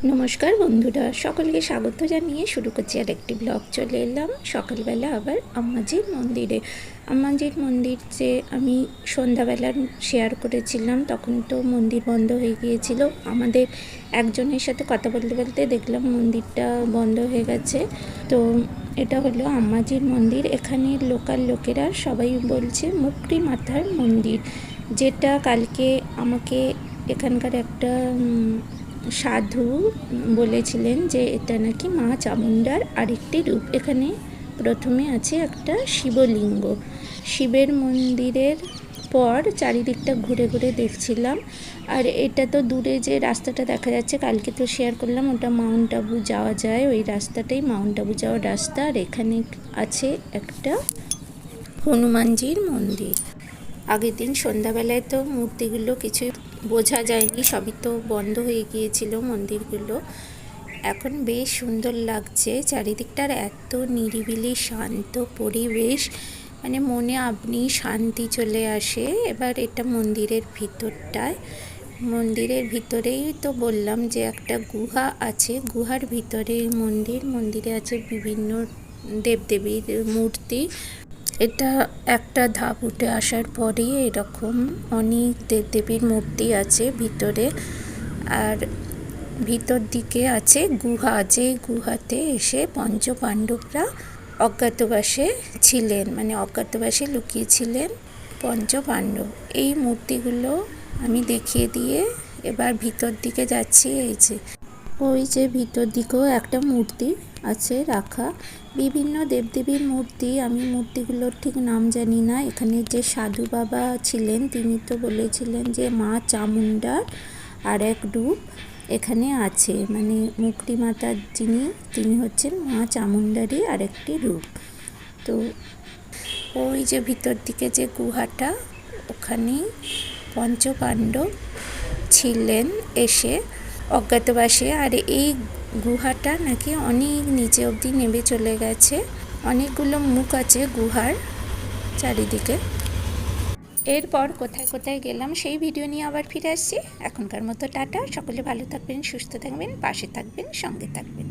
নমস্কার বন্ধুরা, সকলকে স্বাগত জানিয়ে শুরু করছি আর একটি ব্লগ। চলে এলাম সকালবেলা আবার আম্মাজির মন্দিরে। আম্মাজির মন্দির যে আমি সন্ধ্যাবেলা শেয়ার করেছিলাম, তখন তো মন্দির বন্ধ হয়ে গিয়েছিল। আমাদের একজনের সাথে কথা বলতে বলতে দেখলাম মন্দিরটা বন্ধ হয়ে গেছে। তো এটা হলো আম্মাজির মন্দির। এখানে লোকাল লোকেরা সবাই বলছে মুক্তি মাতার মন্দির, যেটা কালকে আমাকে এখানকার একটা সাধু বলেছিলেন যে এটা নাকি মা চামুণ্ডার আরেকটি রূপ। এখানে প্রথমে আছে একটা শিবলিঙ্গ। শিবের মন্দিরের পর চারিদিকটা ঘুরে ঘুরে দেখছিলাম। আর এটা তো দূরে যে রাস্তাটা দেখা যাচ্ছে, কালকে তো শেয়ার করলাম, ওটা মাউন্ট আবু যাওয়া যায়, ওই রাস্তাটাই মাউন্ট আবু যাওয়ার রাস্তা। আর এখানে আছে একটা হনুমানজির মন্দির। আগের দিন সন্ধ্যাবেলায় তো মূর্তিগুলো কিছুই বোঝা যায়নি, সবই তো বন্ধ হয়ে গিয়েছিল মন্দিরগুলো। এখন বেশ সুন্দর লাগছে চারিদিকটার, এত নিরিবিলি শান্ত পরিবেশ, মানে মনে আপনি শান্তি চলে আসে। এবার এটা মন্দিরের ভিতরটায়, মন্দিরের ভিতরেই তো বললাম যে একটা গুহা আছে, গুহার ভিতরে মন্দির। মন্দিরে আছে বিভিন্ন দেবদেবীর মূর্তি। এটা একটা ধাপ উঠে আসার পরেই এরকম অনেক দেবদেবীর মূর্তি আছে ভিতরে। আর ভিতর দিকে আছে গুহা, যে গুহাতে এসে পঞ্চপাণ্ডবরা অজ্ঞাতবাসে ছিলেন, মানে অজ্ঞাতবাসে লুকিয়েছিলেন পঞ্চপাণ্ডব। এই মূর্তিগুলো আমি দেখিয়ে দিয়ে এবার ভিতর দিকে যাচ্ছি। এই যে ওই যে ভিতর দিকেও একটা মূর্তি আছে রাখা, বিভিন্ন দেবদেবীর মূর্তি। আমি মূর্তিগুলোর ঠিক নাম জানি না। এখানে যে সাধু বাবা ছিলেন তিনি তো বলেছিলেন যে মা চামুণ্ডার আর এক রূপ এখানে আছে, মানে মুক্তি মাতার তিনি হচ্ছেন মা চামুণ্ডারই আরেকটি রূপ। তো ওই যে ভিতর দিকে যে গুহাটা, ওখানে পঞ্চপাণ্ডব ছিলেন এসে অজ্ঞাতবাসে। আর এই গুহাটা নাকি অনেক নিচে অবধি নেমে চলে গেছে, অনেকগুলো মুখ আছে গুহার চারিদিকে। এরপর কোথায় কোথায় গেলাম সেই ভিডিও নিয়ে আবার ফিরে আসছি। এখনকার মতো টাটা, সকলে ভালো থাকবেন, সুস্থ থাকবেন, পাশে থাকবেন, সঙ্গে থাকবেন।